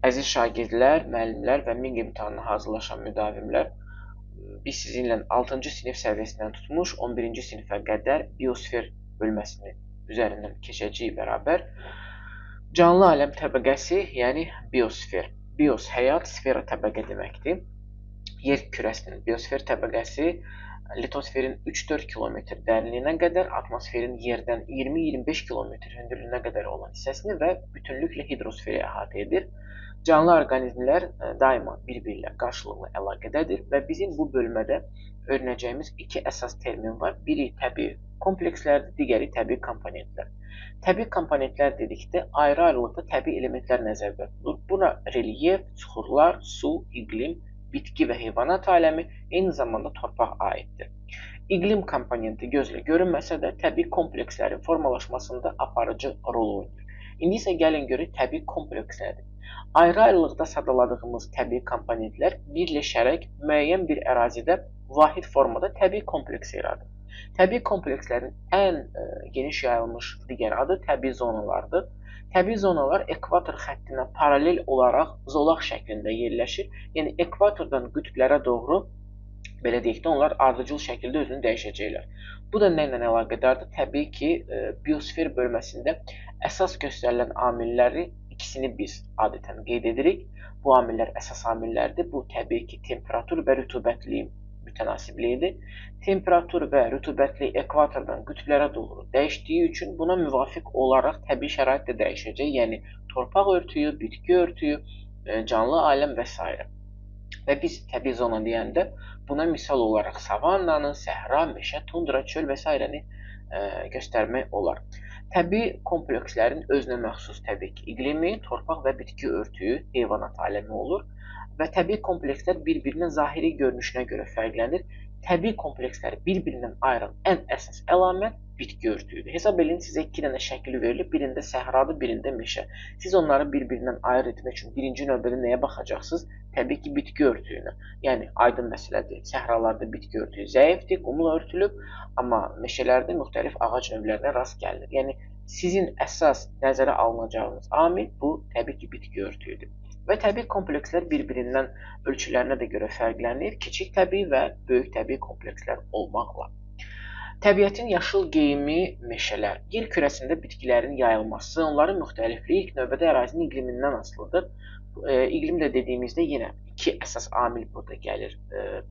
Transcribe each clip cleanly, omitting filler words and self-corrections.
Əziz şagirdlər, müəllimlər və MIQ imtahanına hazırlaşan müdavimlər, biz sizinlə 6-cı sinif səviyyəsindən tutmuş 11-ci sinifə qədər biosfer bölməsini üzərindən keçəcəyik bərabər. Canlı aləm təbəqəsi, yəni biosfer. Bios, həyat, sfera təbəqə deməkdir. Yer kürəsinin biosfer təbəqəsi litosferin 3-4 kilometr dərinliyinə qədər, atmosferin yerdən 20-25 kilometr hündürlüyünə qədər olan hissəsini və bütünlüklə hidrosferi əhatə edir. Canlı orqanizmlər daima bir-biri ilə qarşılıqlı əlaqədədir və bizim bu bölmədə öyrənəcəyimiz iki əsas termin var. Biri təbii komplekslərdir, digəri təbii komponentlər. Təbii komponentlər dedikdə ayrı-ayrılıqda təbii elementlər nəzərdə tutulur. Buna relyef, süxurlar, su, iqlim, bitki və heyvanat aləmi, eyni zamanda torpaq aiddir. İqlim komponenti gözlə görünməsə də təbii komplekslərin formalaşmasında aparıcı rol oynayır. İndi isə gəlin görək təbii kompleks nədir? Ayrı-ayrılıqda sadaladığımız təbii komponentlər birləşərək müəyyən bir ərazidə vahid formada təbii kompleks yaradır. Təbii komplekslərin ən geniş yayılmış digər adı təbii zonalardır. Təbii zonalar ekvator xəttinə paralel olaraq zolaq şəklində yerləşir. Yəni ekvatordan qütblərə doğru, belə deyək də, onlar ardıcıl şəkildə özünü dəyişəcəklər. Bu da nə ilə əlaqədardır? Təbii ki, biosfer bölməsində əsas göstərilən amilləri ikisini biz adətən qeyd edirik. Bu amillər əsas amillərdir. Bu təbii ki, temperatur və rütubətliyin mütənasibliyidir. Temperatur və rütubətli ekvatordan qütblərə doğru dəyişdiyi üçün buna müvafiq olaraq təbii şərait də dəyişəcək. Yəni torpaq örtüyü, bitki örtüyü, canlı aləm və s. Və biz təbii zona deyəndə buna misal olaraq savannanı, səhra, meşə, tundra, çöl və s.ni göstərmək olar. Təbii komplekslərin özünə məxsus təbii ki, iqlimi, torpaq və bitki örtüyü, heyvanat aləmi olur. Və təbii komplekslər bir-birinin zahiri görünüşünə görə fərqlənir. Təbii kompleksləri bir-birindən ayıran ən əsas əlamət bitki örtüyüdür. Hesab edin, sizə iki dənə şəkil verilib, birində səhradır, birində meşə. Siz onları bir-birindən ayırt etmək üçün birinci növbədə nəyə baxacaqsınız? Təbii ki, bitki örtüyünə. Yəni, aydın məsələdir. Səhralarda bitki örtüyü zəifdir, qumla örtülüb, amma meşələrdə müxtəlif ağac növlərinə rast gəlinir. Yəni, sizin əsas nəzərə alınacağınız amil bu, təbii ki, bitki örtüyüdür. Və təbii komplekslər bir-birindən ölçülərinə də görə fərqlənir, kiçik təbii və böyük təbii komplekslər olmaqla. Təbiətin yaşıl geyimi meşələr. Yer kürəsində bitkilərin yayılması, onların müxtəlifliyi ilk növbədə ərazinin iqlimindən asılıdır. İqlim də dediyimizdə yenə iki əsas amil burada gəlir,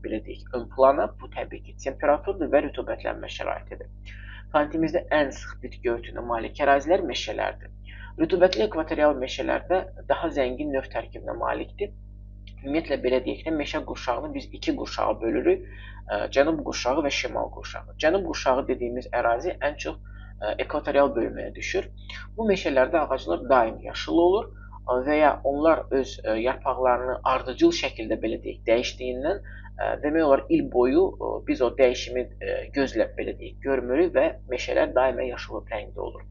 belə deyək, ön plana. Bu təbii ki, temperaturdur və rütubətlənmə şəraitidir. Planetimizdə ən sıx bitki örtüyünə malik ərazilər meşələrdir. Rütubətli ekvatorial meşələrdə daha zəngin növ tərkibinə malikdir. Ümumiyyətlə, belə deyək də, meşə qurşağını biz iki qurşağa bölürük. Cənub qurşağı və şimal qurşağı. Cənub qurşağı dediyimiz ərazi ən çox ekvatorial bölməyə düşür. Bu meşələrdə ağaclar daim yaşıl olur və ya onlar öz yarpaqlarını ardıcıl şəkildə, belə deyək, dəyişdiyindən demək olar il boyu biz o dəyişimi gözlə, belə deyək, görmürük və meşələr daimə yaşıl rəngdə olur.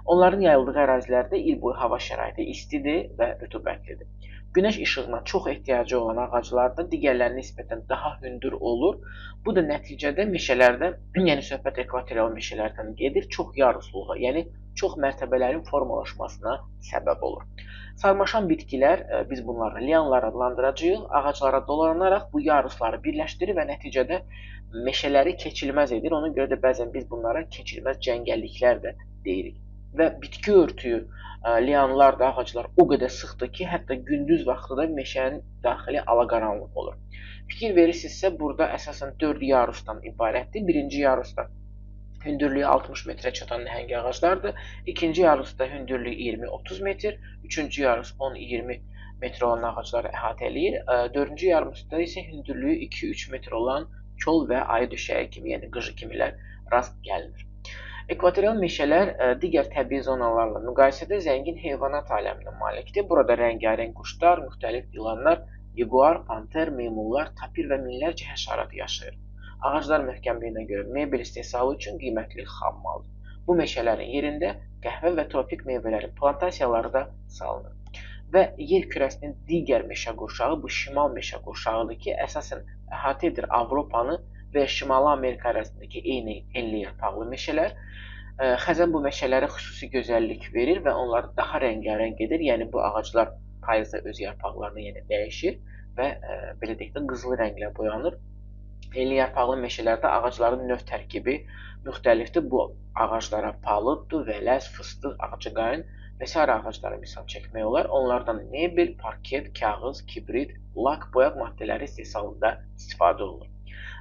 Onların yayıldığı ərazilərdə il boyu hava şəraiti istidir və rütubətlidir. Günəş işığına çox ehtiyacı olan ağaclar da digərlərinə nisbətən daha hündür olur. Bu da nəticədə meşələrdə, yəni söhbət ekvatorial meşələrdən gedir, çox yarusluğa, yəni çox mərtəbələrin formalaşmasına səbəb olur. Sarmaşan bitkilər, biz bunları lianlar adlandıracağıq, ağaclara dolanaraq bu yarusları birləşdirir və nəticədə meşələri keçilməz edir. Ona görə də bəzən biz bunlara keçilməz cəngəlliklər də deyirik. Və bitki örtüyü, lianlar da ağaclar o qədər sıxdır ki, hətta gündüz vaxtı da meşənin daxili alaqaranlıq olur. Fikir verirsinizsə, burada əsasən 4 yarusdan ibarətdir. Birinci yarusda hündürlüyü 60 metrə çatan nəhəng ağaclardır. İkinci yarusda hündürlüyü 20-30 metr, üçüncü yarus 10-20 metr olan ağacları əhatə eləyir. Dördüncü yarusda isə hündürlüyü 2-3 metr olan kol və ayı döşəyi kimi, yəni qıcı kimilər rast gəlinir. Ekvatorial meşələr digər təbii zonalarla müqayisədə zəngin heyvanat aləminə malikdir. Burada rəngarəng quşlar, müxtəlif ilanlar, yaguar, panter, meymunlar, tapir və minlərcə həşərat yaşayır. Ağaclar möhkəmliyinə görə mebel istehsalı üçün qiymətli xam maldır. Bu meşələrin yerində qəhvə və tropik meyvələrin plantasiyaları da salınır. Və yer kürəsinin digər meşə qurşağı bu şimal meşə qurşağıdır ki, əsasən əhatə edir Avropanı və Şimali Amerika arasındakı eyni enli yarpaqlı meşələr. Xəzən bu meşələrə xüsusi gözəllik verir və onları daha rəngarəng edir. Yəni bu ağaclar payızda öz yarpaqlarını yenə dəyişir və belə deyək də qızılı rənglə boyanır. Enli yarpaqlı meşələrdə ağacların növ tərkibi müxtəlifdir. Bu ağaclara palıd, vələs, fıstıq, ağcaqayın və sair ağaclara misal çəkmək olar. Onlardan mebel, parket, kağız, kibrit, lak, boyaq maddələri istehsalında istifadə olunur.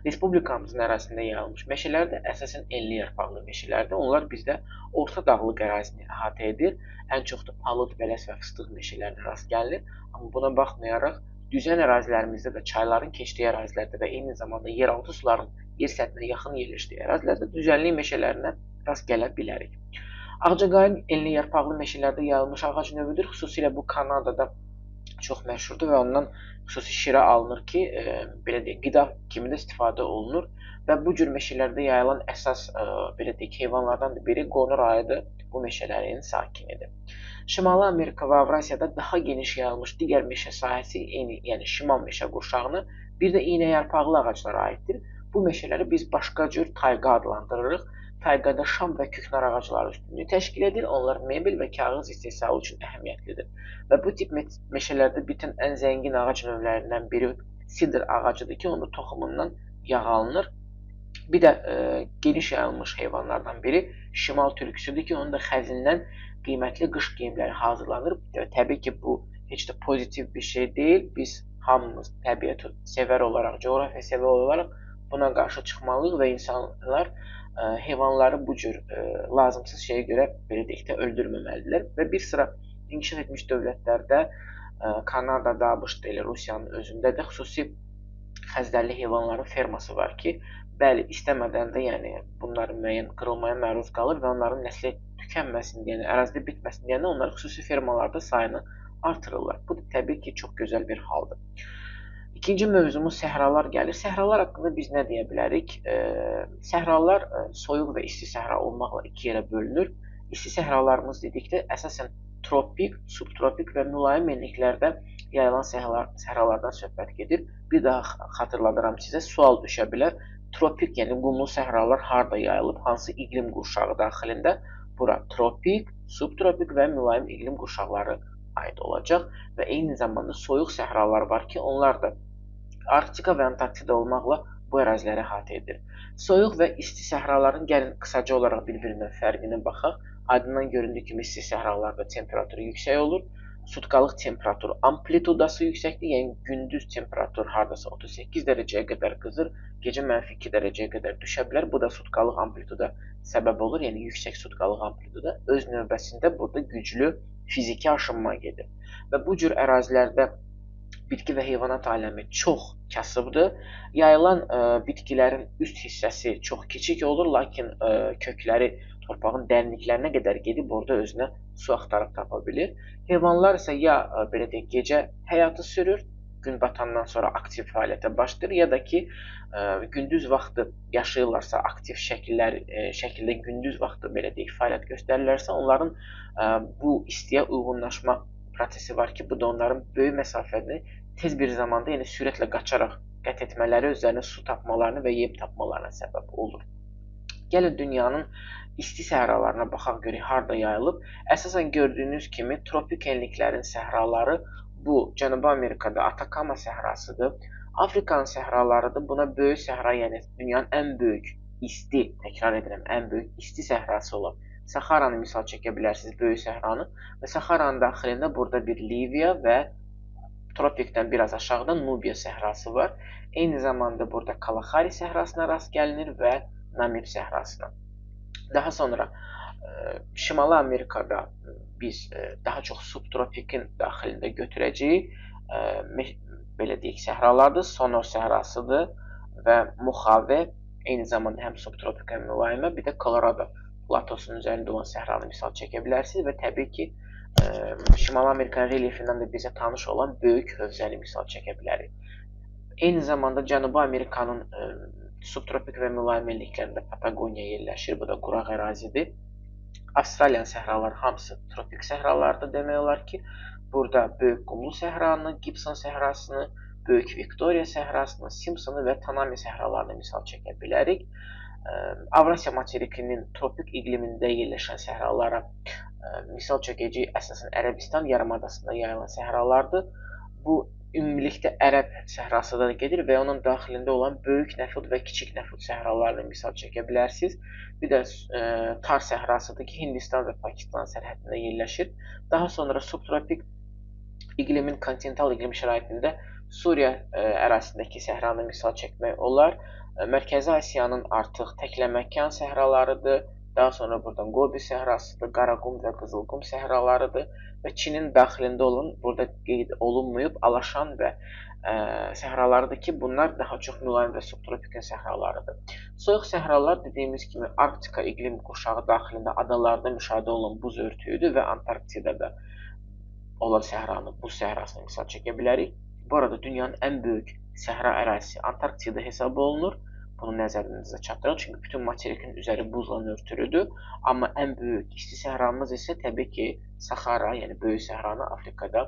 Respublikamızın ərazisində yayılmış meşələrdə əsasən enli yarpaqlı meşələrdir. Onlar bizdə orta dağlıq ərazini əhatə edir. Ən çox da palıd, vələs və fıstıq meşələrinə rast gəlinir. Amma buna baxmayaraq düzən ərazilərimizdə də çayların keçdiyi ərazilərdə və eyni zamanda yeraltı suların yer səthinə yaxın yerləşdiyi ərazilərdə düzənlik meşələrinə rast gələ bilərik. Ağcaqayın enli yarpaqlı meşələrdə yayılmış ağac növüdür. Xüsusilə bu Kanadada çox məşhurdur və ondan xüsusi şirə alınır ki, belə deyək, qida kimi də istifadə olunur və bu cür meşələrdə yayılan əsas belə deyək, heyvanlardan biri qonur ayıdır, bu meşələrin sakinidir. Şimali Amerika və Avrasiyada daha geniş yayılmış digər meşə sahəsi, yəni şimal meşə qurşağına, bir də iynəyarpaqlı ağaclara aiddir. Bu meşələri biz başqa cür tayqa adlandırırıq. Tayqada şam və küknar ağacları üstünlüyü təşkil edir. Onlar mebel və kağız istehsalı üçün əhəmiyyətlidir. Və bu tip meşələrdə bitən ən zəngin ağac növlərindən biri sidr ağacıdır ki, onun toxumundan yağ alınır. Bir də geniş yayılmış heyvanlardan biri şimal tülküsüdür ki, onun da xəzindən qiymətli qış geyimləri hazırlanır. Və təbii ki, bu heç də pozitiv bir şey deyil. Biz hamımız təbiət sevər olaraq, coğrafiya sevər olaraq buna qarşı çıxmalıyıq və insanlar heyvanları bu cür lazımsız şeyə görə belə deyək də öldürməməlidirlər və bir sıra inkişaf etmiş dövlətlərdə Kanadada, ABŞ-da elə Rusiyanın özündə də xüsusi xəzdərli heyvanların ferması var ki, bəli, istəmədən də yəni bunların müəyyən qırılmaya məruz qalır və onların nəsli tükənməsin deyən, ərazidə bitməsin deyən onlar xüsusi fermalarda sayını artırırlar. Bu da təbii ki, çox gözəl bir haldır. İkinci mövzumuz səhralar gəlir. Səhralar haqqında biz nə deyə bilərik? Səhralar soyuq və isti səhra olmaqla iki yerə bölünür. İsti səhralarımız dedikdə əsasən tropik, subtropik və mülayim enliklərdə yayılan səhralardan söhbət gedir. Bir daha xatırladıram sizə, sual düşə bilər. Tropik, yəni qumlu səhralar harda yayılıb, hansı iqlim qurşağı daxilində? Bura tropik, subtropik və mülayim iqlim qurşaqları aid olacaq və eyni zamanda soyuq səhralar var ki, onlar da Arktika və Antarktida olmaqla bu əraziləri əhatə edir. Soyuq və isti səhraların gəlin qısaca olaraq bir-birindən fərqinə baxaq. Aydından göründüyü kimi isti səhralarda temperaturu yüksək olur. Sutkalıq temperatur amplitudası yüksəkdir, yəni gündüz temperatur hardasa 38 dərəcəyə qədər qızır, gecə -2 dərəcəyə qədər düşə bilər. Bu da sutkalıq amplituda səbəb olur, yəni yüksək sutkalıq amplituda. Öz növbəsində burada güclü fiziki aşınma gedir. Və bu cür ərazilərdə bitki və heyvanat aləmi çox kasıbdır. Yayılan bitkilərin üst hissəsi çox kiçik olur, lakin kökləri torpağın dərinliklərinə qədər gedib orada özünə su axtarıb tapa bilir. Heyvanlar isə ya belə deyək, gecə həyatı sürür, gün batandan sonra aktiv fəaliyyətə başlayır, ya da ki, gündüz vaxtı yaşayırlarsa, aktiv şəkildə gündüz vaxtı belə deyək, fəaliyyət göstərirlərsə, onların bu istiyə uyğunlaşma prosesi var ki, bu da onların böyük məsafəni tez bir zamanda, yəni sürətlə qaçaraq qət etmələri, özlərinə su tapmalarını və yem tapmalarına səbəb olur. Gəlin dünyanın isti səhralarına baxaq görək harda yayılıb. Əsasən gördüyünüz kimi tropik enliklərin səhraları bu Cənubi Amerikada Atakama səhrasıdır. Afrikanın səhralarıdır. Buna böyük səhra, yəni dünyanın ən böyük isti, təkrar edirəm, ən böyük isti səhrası olan Saharanı misal çəkə bilərsiniz, böyük səhranı və Saharanın daxilində burada bir Liviya və tropikdən biraz aşağıda Nubiya səhrası var. Eyni zamanda burada Kalahari səhrasına rast gəlinir və Namib səhrasına. Daha sonra Şimali Amerikada biz daha çox subtropikin daxilində götürəcəyik belə deyək səhralardır. Sonor səhrasıdır və Mojave, eyni zamanda həm subtropik həm mülayimə, bir də Colorado platosunun üzərində olan səhranı misal çəkə bilərsiniz və təbii ki, Şimali Amerikanın relyefindən də bizə tanış olan böyük hövzəni misal çəkə bilərik. Eyni zamanda Cənubi Amerikanın subtropik və mülayim enliklərində Patagoniya yerləşir, bu da quraq ərazidir. Avstraliyanın səhraları hamısı tropik səhralardır demək olar ki, burada böyük qumlu səhranı, Gibson səhrasını, böyük Viktoriya səhrasını, Simpsonu və Tanami səhralarını misal çəkə bilərik. Avrasiya materikinin tropik iqlimində yerləşən səhralara misal çəkəcəyik, əsasən Ərəbistan yarımadasında yayılan səhralardır. Bu ümumilikdə Ərəb səhrası da gedir və onun daxilində olan böyük Nəfud və kiçik Nəfud səhralarını misal çəkə bilərsiniz. Bir də Tar səhrasıdır ki, Hindistan və Pakistan sərhədində yerləşir. Daha sonra subtropik iqlimin, kontinental iqlim şəraitində Suriya ərazisindəki səhranı misal çəkmək olar. Mərkəzi Asiyanın artıq təkləməkan səhralarıdır. Daha sonra buradan Gobi səhrasıdır, Qaraqum və Qızılqum səhralarıdır və Çinin daxilində olan, burada qeyd olunmayıb, Alaşan və səhralarıdır ki, bunlar daha çox mülayim və subtropikin səhralarıdır. Soyuq səhralar dediyimiz kimi Arktika iqlim qurşağı daxilində adalarda müşahidə olunan buz örtüyüdür və Antarktidada olan səhranı, buz səhrasını misal çəkə bilərik. Bu arada dünyanın ən böyük səhra ərazisi Antarktida hesab olunur. Bunu nəzərinizə çatdırın, çünki bütün materikin üzəri buzla örtülüdür. Amma ən böyük isti səhramız isə təbii ki, Saxara, yəni böyük səhranı Afrikada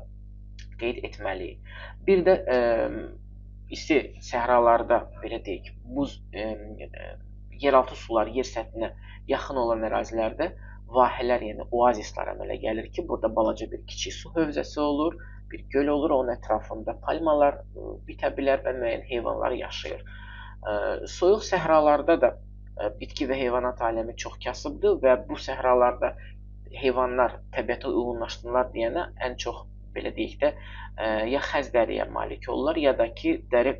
qeyd etməliyik. Bir də isti səhralarda, belə deyək, buz, yeraltı sular yer səthinə yaxın olan ərazilərdə vahələr, yəni oazislər əmələ gəlir ki, burada balaca bir kiçik su hövzəsi olur, bir göl olur, onun ətrafında palmalar bitə bilər və müəyyən heyvanlar yaşayır. Soyuq səhralarda da bitki və heyvanat aləmi çox kasıbdır və bu səhralarda heyvanlar təbiətə uyğunlaşdırırlar deyənə ən çox, belə deyək də, ya xəz dəriyə malik olurlar, ya da ki, dəri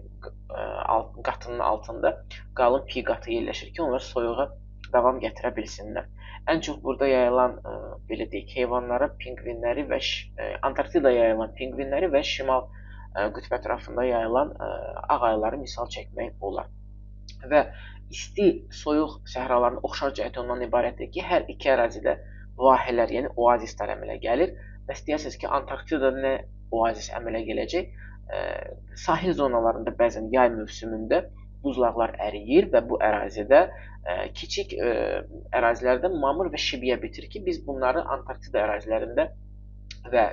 qatının altında qalın piy qatı yerləşir ki, onlar soyuğa davam gətirə bilsinlər. Ən çox burada yayılan, belə deyək, heyvanlara pinqvinləri və Antarktidada yayılan pinqvinləri və şimal qütb ətrafında yayılan ağ ayıları misal çəkmək olar. Və isti, soyuq səhraların oxşar cəhəti ondan ibarətdir ki, hər iki ərazidə vahələr, yəni oazislər əmələ gəlir. Bəs deyəsiniz ki, Antarktidada nə oazis əmələ gələcək? Sahil zonalarında bəzən yay mövsümündə buzlaqlar əriyir və bu ərazidə kiçik ərazilərdə mamır və şibiyə bitir ki, biz bunları Antarktida ərazilərində və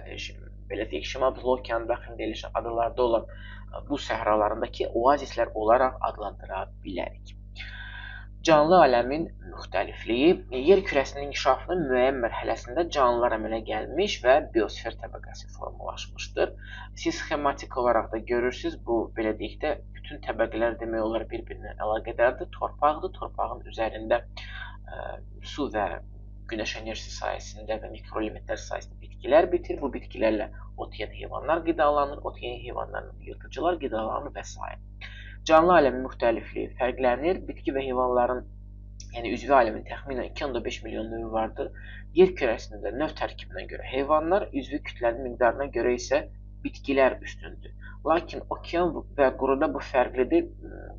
belə deyək, Şimal Buzlu Okeanı daxilində yerləşən adalarda olan bu səhralarındakı oazislər olaraq adlandıra bilərik. Canlı aləmin müxtəlifliyi, yer kürəsinin inkişafının müəyyən mərhələsində canlılar əmələ gəlmiş və biosfer təbəqəsi formalaşmışdır. Siz sxematik olaraq da görürsünüz, bu, belə deyək də, bütün təbəqələr demək olar bir-birinə əlaqədardır. Torpaqdır, torpağın üzərində su və günəş enerjisi sayəsində və mikroelementlər sayəsində bitkilər bitir. Bu bitkilərlə ot yeyən heyvanlar qidalanır, ot yeyən heyvanlarla yırtıcılar qidalanır və s. Canlı aləmin müxtəlifliyi fərqlənir. Bitki və heyvanların, yəni üzvü aləmin təxminən 2,5 milyon növü vardır. Yer kürəsində növ tərkibinə görə heyvanlar, üzvü kütlənin miqdarına görə isə bitkilər üstündür. Lakin okean və quruda bu fərqlidir.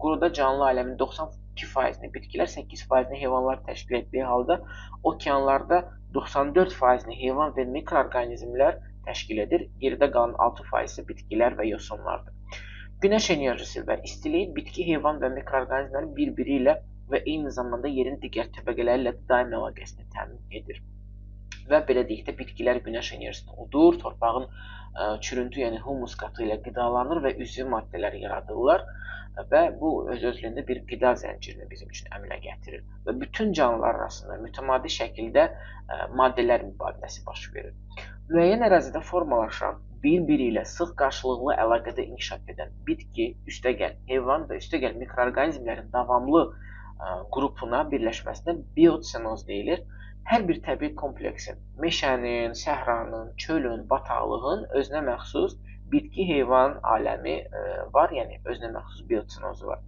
Quruda canlı aləmin 92%-ni bitkilər, 8%-ni heyvanlar təşkil etdiyi halda, okeanlarda 94%-ni heyvan və mikroorqanizmlər təşkil edir. Geridə qalan 6% bitkilər və yosunlardır. Günəş enerjisi və istilik bitki, heyvan və mikroorqanizmlərin bir-biri ilə və eyni zamanda yerin digər təbəqələri ilə daim əlaqəsini təmin edir. Və belə deyək də, bitkilər günəş enerjisini udur, torpağın çürüntü, yəni humus qatı ilə qidalanır və üzvü maddələr yaradırlar və bu öz-özlüyündə bir qida zəncirini bizim üçün əmələ gətirir və bütün canlılar arasında mütəmadi şəkildə maddələr mübadiləsi baş verir. Müəyyən ərazidə formalaşan, bir-biri ilə sıx qarşılıqlı əlaqədə inkişaf edən bitki, üstəgəl heyvan və üstəgəl mikroorqanizmlərin davamlı qrupuna, birləşməsinə biosenoz deyilir. Hər bir təbii kompleksin, meşənin, səhranın, çölün, bataqlığın özünə məxsus bitki, heyvan aləmi var, yəni özünə məxsus biosenozu var.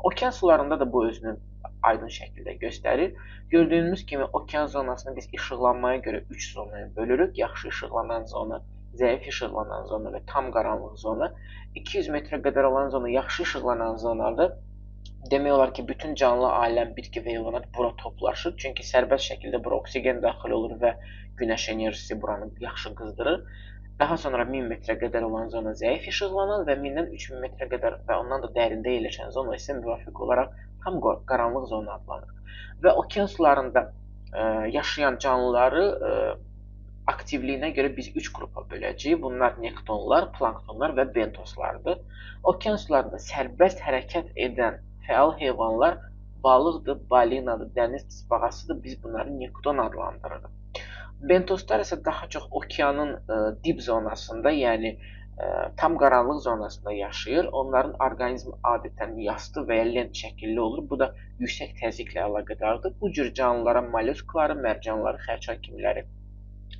Okean sularında da bu özünü aydın şəkildə göstərir. Gördüyümüz kimi okean zonasını biz işıqlanmaya görə 3 zonaya bölürük. Yaxşı işıqlanan zona, zəif işıqlanan zona və tam qaranlıq zona. 200 metrə qədər olan zona yaxşı işıqlanan zonadır. Demək olar ki, bütün canlı aləm, bitki və heyvanat bura toplaşır. Çünki sərbəst şəkildə bura oksigen daxil olur və günəş enerjisi buranı yaxşı qızdırır. Daha sonra 1000 metrə qədər olan zona zəif işıqlanan və 1000-dən 3000 metrə qədər və ondan da dərində yerləşən zona isə müvafiq olaraq tam qaranlıq zona adlanır. Və okean sularında yaşayan canlıları aktivliyinə görə biz 3 qrupa böləcəyik. Bunlar nektonlar, planktonlar və bentoslardır. Okean sularında sərbəst hərəkət edən fəal heyvanlar balıqdır, balinadır, dəniz tısbağasıdır. Biz bunları nekton adlandırırıq. Bentoslar isə daha çox okeanın dib zonasında, yəni tam qaranlıq zonasında yaşayır. Onların orqanizmi adətən yastı və ya lent şəkilli olur. Bu da yüksək təzyiqlə əlaqədardır. Bu cür canlılara mollyuskları, mərcanları, xərçəng kimiləri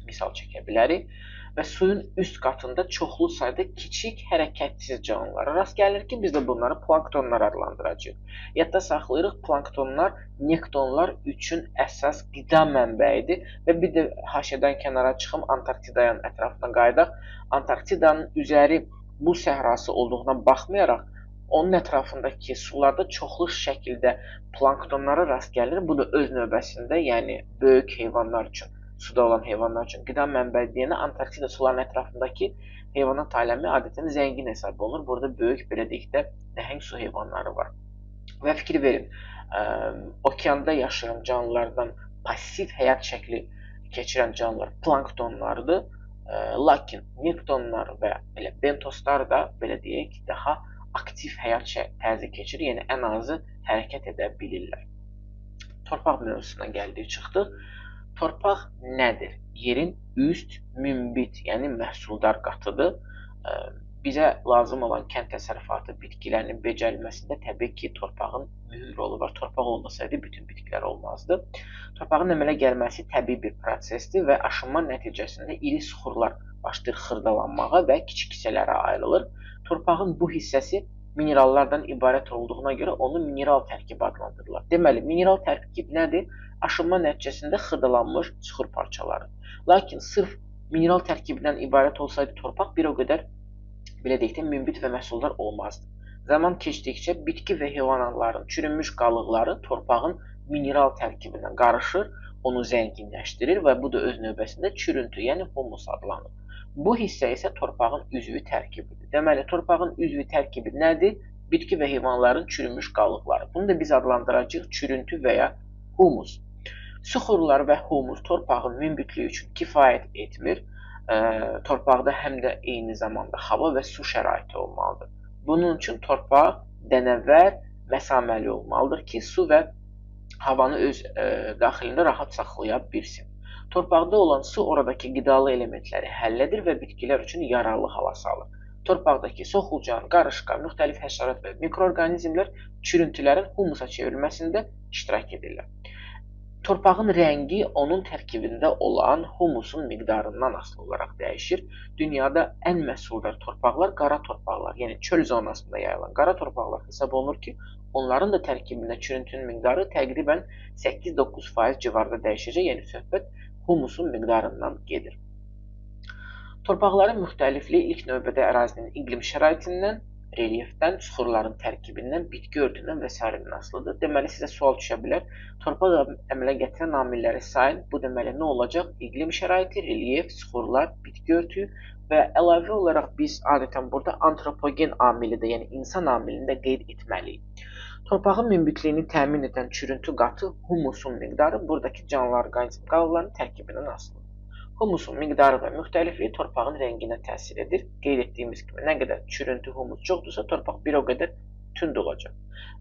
misal çəkə bilərik. Və suyun üst qatında çoxlu sayda kiçik hərəkətsiz canlılara rast gəlir ki, biz də bunları planktonlar adlandıracağıq. Yadda saxlayırıq, planktonlar nektonlar üçün əsas qida mənbəyidir və bir də haşiyadan kənara çıxım, Antarktidanın ətrafına qayıdaq. Antarktidanın üzəri buz səhrası olduğuna baxmayaraq, onun ətrafındakı sularda çoxlu şəkildə planktonlara rast gəlir. Bu da öz növbəsində, yəni böyük heyvanlar üçün, suda olan heyvanlar üçün qida mənbəyi deyəndə Antarktida sularının ətrafındakı heyvanat aləmi adətən zəngin hesab olunur. Burada böyük, belə deyək də, nəhəng su heyvanları var. Və fikir verin, okeanda yaşayan canlılardan pasiv həyat şəkli keçirən canlılar planktonlardır. Lakin nektonlar və belə bentoslar da, belə deyək, daha aktiv həyat tərzi keçirir, yəni ən azı hərəkət edə bilirlər. Torpaq mövzusuna gəldik, çıxdıq. Torpaq nədir? Yerin üst münbit, yəni məhsuldar qatıdır. Bizə lazım olan kənd təsərrüfatı bitkilərinin becərilməsində təbii ki, torpağın mühüm rolu var. Torpaq olmasaydı bütün bitkilər olmazdı. Torpağın əmələ gəlməsi təbii bir prosesdir və aşınma nəticəsində iri suxurlar başlayır xırdalanmağa və kiçik hissələrə ayrılır. Torpağın bu hissəsi minerallardan ibarət olduğuna görə onu mineral tərkib adlandırırlar. Deməli, mineral tərkib nədir? Aşınma nəticəsində xırdalanmış suxur parçaları. Lakin sırf mineral tərkibindən ibarət olsaydı torpaq bir o qədər, belə deyək də, münbit və məhsuldar olmazdı. Zaman keçdikcə bitki və heyvanların çürümüş qalıqları torpağın mineral tərkibinə qarışır, onu zənginləşdirir və bu da öz növbəsində çürüntü, yəni humus adlanır. Bu hissə isə torpağın üzvü tərkibidir. Deməli, torpağın üzvü tərkibi nədir? Bitki və heyvanların çürümüş qalıqları. Bunu da biz adlandıracağıq çürüntü və ya humus. Suxurlar və humus torpağın münbitliyi üçün kifayət etmir. Torpaqda həm də eyni zamanda hava və su şəraiti olmalıdır. Bunun üçün torpaq dənəvər, məsaməli olmalıdır ki, su və havanı öz daxilində rahat saxlaya bilsin. Torpaqda olan su oradakı qidalı elementləri həll edir və bitkilər üçün yararlı hala salır. Torpaqdakı soxulcan, qarışqa, müxtəlif həşərat və mikroorqanizmlər çürüntülərin humusa çevrilməsində iştirak edirlər. Torpağın rəngi onun tərkibində olan humusun miqdarından asılı olaraq dəyişir. Dünyada ən məhsuldar torpaqlar qara torpaqlar, yəni çöl zonasında yayılan qara torpaqlar hesab olunur ki, onların da tərkibində çürüntünün miqdarı təqribən 8-9% civarında dəyişəcək, yəni söhbət humusun miqdarından gedir. Torpaqların müxtəlifliyi ilk növbədə ərazinin iqlim şəraitindən, relyefdən, suxurların tərkibindən, bitki örtündən və s. asılıdır. Deməli, sizə sual düşə bilər. Torpaq əmələ gətirən amilləri sayın. Bu deməli nə olacaq? İqlim şəraiti, relyef, suxurlar, bitki örtüyü və əlavə olaraq biz adətən burada antropogen amili də, yəni insan amilini də qeyd etməliyik. Torpağın münbitliyini təmin edən çürüntü qatı humusun miqdarı buradakı canlı orqanizm qalıqlarının tərkibindən asılıdır. Humusun miqdarı və müxtəlifliyi torpağın rənginə təsir edir. Qeyd etdiyimiz kimi, nə qədər çürüntü, humus çoxdursa, torpaq bir o qədər tünd olacaq.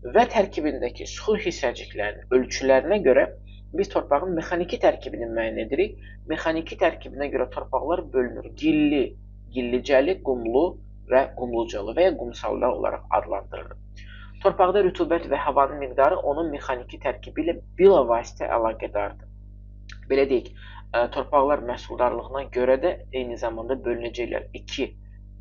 Və tərkibindəki suxur hissəciklərinin ölçülərinə görə biz torpağın mexaniki tərkibini müəyyən edirik. Mexaniki tərkibinə görə torpaqlar bölünür. Gilli, gillicəli, qumlu və qumlucalı və ya qumsallar olaraq adlandırılır. Torpaqda rütubət və havanın miqdarı onun mexaniki tərkibi ilə bilavasitə əlaqədardır. Belə deyək, torpaqlar məhsuldarlığına görə də eyni zamanda bölünəcəklər iki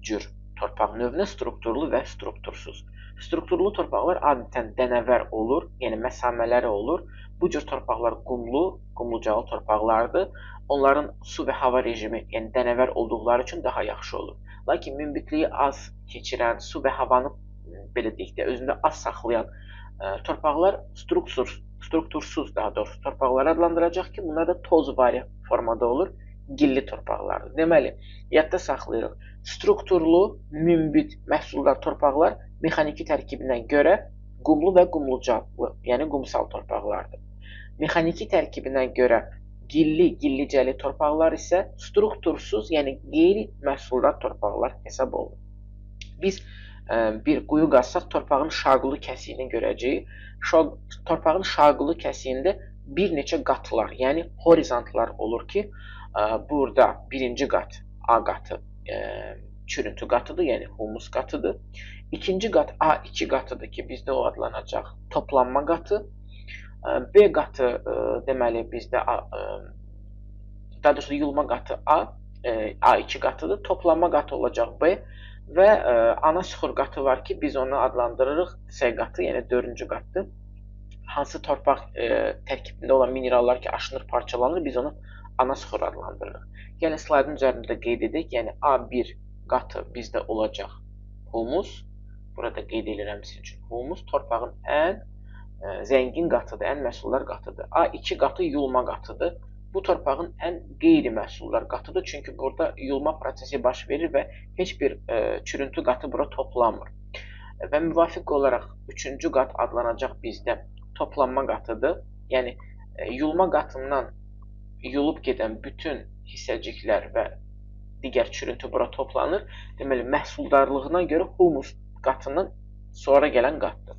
cür torpaq növünə, strukturlu və struktursuz. Strukturlu torpaqlar adətən dənəvər olur, yəni məsamələri olur. Bu cür torpaqlar qumlu, qumlucalı torpaqlardır. Onların su və hava rejimi, yəni dənəvər olduqları üçün daha yaxşı olur. Lakin münbitliyi az keçirən, su və havanı, belə deyək də, özündə az saxlayan torpaqlar struktursuz, daha doğrusu torpaqları adlandıracaq ki, bunlar da tozvari formada olur, gilli torpaqlardır. Deməli, yadda saxlayırıq. Strukturlu, münbit, məhsuldar torpaqlar mexaniki tərkibinə görə qumlu və qumlucalı, yəni qumsal torpaqlardır. Mexaniki tərkibinə görə gilli, gillicəli torpaqlar isə struktursuz, yəni qeyri-məhsuldar torpaqlar hesab olunur. Biz bir quyu qazsaq torpağın şaqlı kəsiyini görəcəyik. Torpağın şaqlı kəsiyində bir neçə qatlar, yəni horizontlar olur ki, burada birinci qat A qatı çürüntü qatıdır, yəni humus qatıdır. İkinci qat A2 qatıdır ki, bizdə o adlanacaq toplanma qatı. B qatı deməli bizdə daha doğrusu yuyulma qatı A2 qatıdır. Toplanma qatı olacaq B və ana süxur qatı var ki, biz onu adlandırırıq C qatı, yəni 4-cü qatdır. Hansı torpaq tərkibində olan minerallar ki, aşınır, parçalanır, biz onu ana süxur adlandırırıq. Yəni slaydın üzərində qeyd edək, yəni A1 qatı bizdə olacaq humus. Burada qeyd edirəm sizin üçün. Humus torpağın ən zəngin qatıdır, ən məhsuldar qatıdır. A2 qatı yuyulma qatıdır. Bu torpağın ən qeyri-məhsuldar qatıdır. Çünki burada yuyulma prosesi baş verir və heç bir çürüntü qatı bura toplanmır. Və müvafiq olaraq 3-cü qat adlanacaq bizdə toplanma qatıdır. Yəni yuyulma qatından yuyulub gedən bütün hissəciklər və digər çürüntü bura toplanır. Deməli, məhsuldarlığına görə humus qatından sonra gələn qatdır.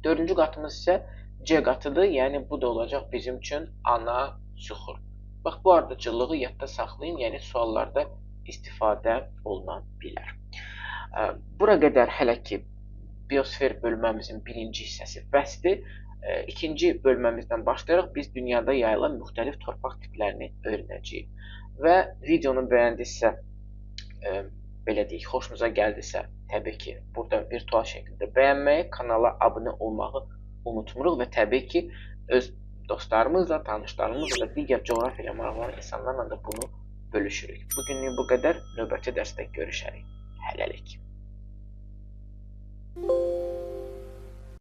4-cü qatımız isə C qatıdır. Yəni bu da olacaq bizim üçün ana süxur. Bax, bu ardıcıllığı yadda saxlayın, yəni suallarda istifadə oluna bilər. Bura qədər hələ ki biosfer bölməmizin birinci hissəsi bəsdir. İkinci bölməmizdən başlayaraq biz dünyada yayılan müxtəlif torpaq tiplərini öyrənəcəyik. Və videonu bəyəndinizsə, belə deyək, xoşunuza gəldisə, təbii ki, burada virtual şəkildə bəyənməyi, kanala abunə olmağı unutmuruq və təbii ki, öz dostlarımızla, tanışlarımızla və digər coğrafiya ilə maraqlanan insanlarla da bunu bölüşürük. Bugünlük bu qədər, növbəti dərsdə görüşərik. Hələlik.